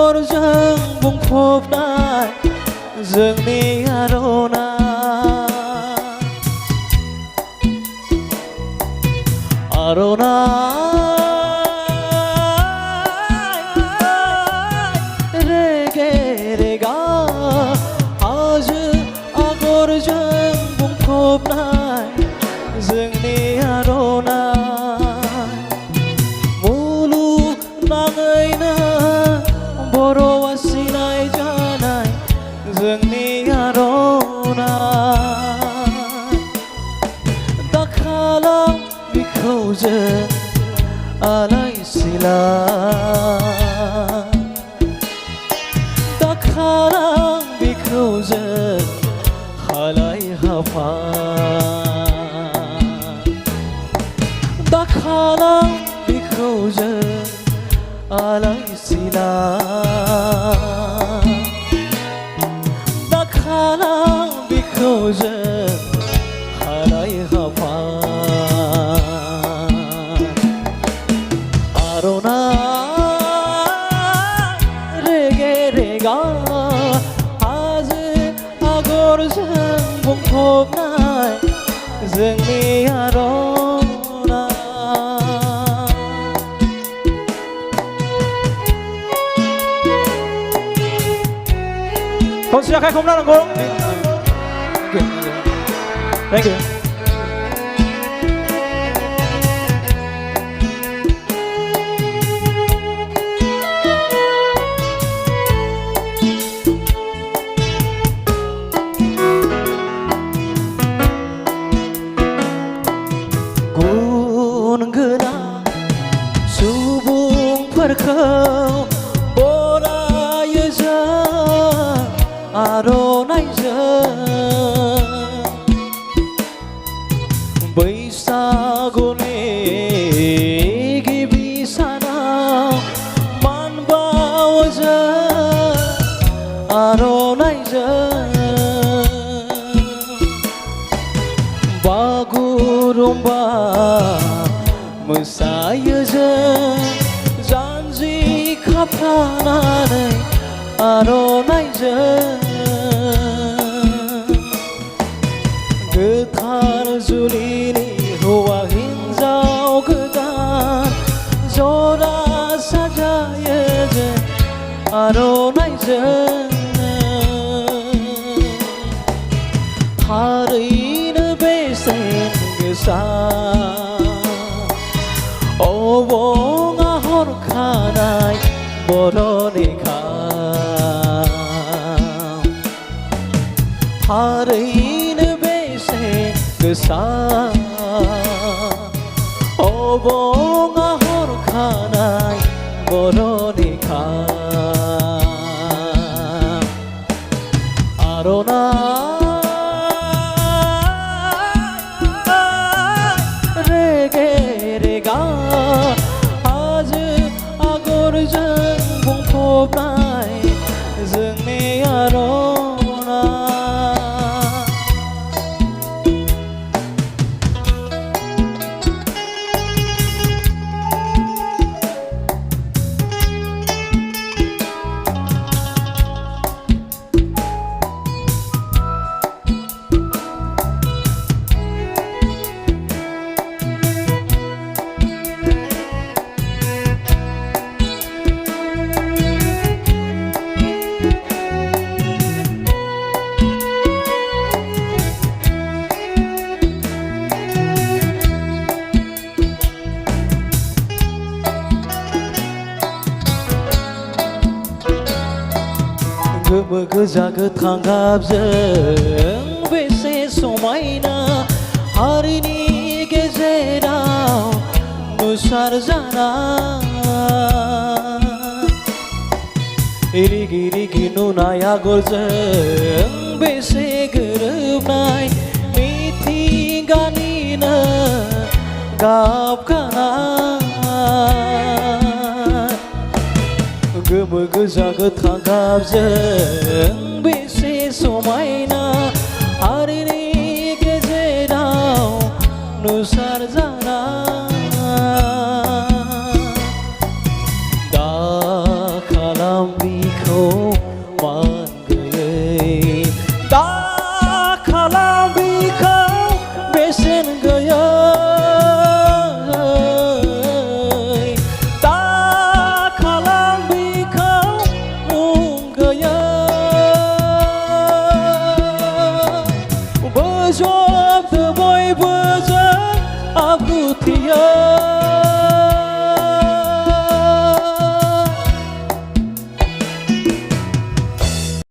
आगरजों बुंफबनाय जोंनि आर'नाइ रेगे रेगा हाजो आगरजों बुंफबनाय जोंनि आर'नाइ मुलुगनाङैनो बर'आ सिनाय जानाय जोंनि आर'नाइ दाखालाम बिखौ जों आलाय सिलाय दाखालाम बिखौ जों हालाय हाफाय दाखालाम बिखौ जों आलाय सिलाय दाखालाम बिखौ जों हालाय हाफाय आर'नाइ रेगे रेगा हाजो आगरजों बुंफबनाय जोंनि आर'नाइ खनसे आखाइ खमलानांगौ Thank you. गुन गोनां सुबुंफोरखौ बरायो जों आर'नाइजों बैसागुनि गिबि सानाव मान बावो जों आर'नाइजों बागुरुम्बा मोसायो जों जानजि खाफ्रानानै आर'नाइजों गोथार जुलिनि हौवा हिन्जाव गोदान जरा साजायो जों आर'नाइजों थारैनो बेसेन गोसा अबङा हरखानाय बर'नि खाम थारैनो बेसेन गोसा अबङा हरखानाय बर'नि खाम आर'नाइ रेगे रेगा हाजो आगरजों बुंफबनाय जोंनि आर'नाइ गोमो गोजा गोथां गाबजों बेसे समायना हारिनि गेजेराव नुसारजानाय रिगि रिगि नुनाय आगरजों बेसे गोरोबनाय मिथिंगानिनो गाबगानाय गोमो गोजा गोथां गाबजों बेसे समायना हारिनि गेजेराव नुसारजानाय दाखालाम साथ बयबो जों आखुथिया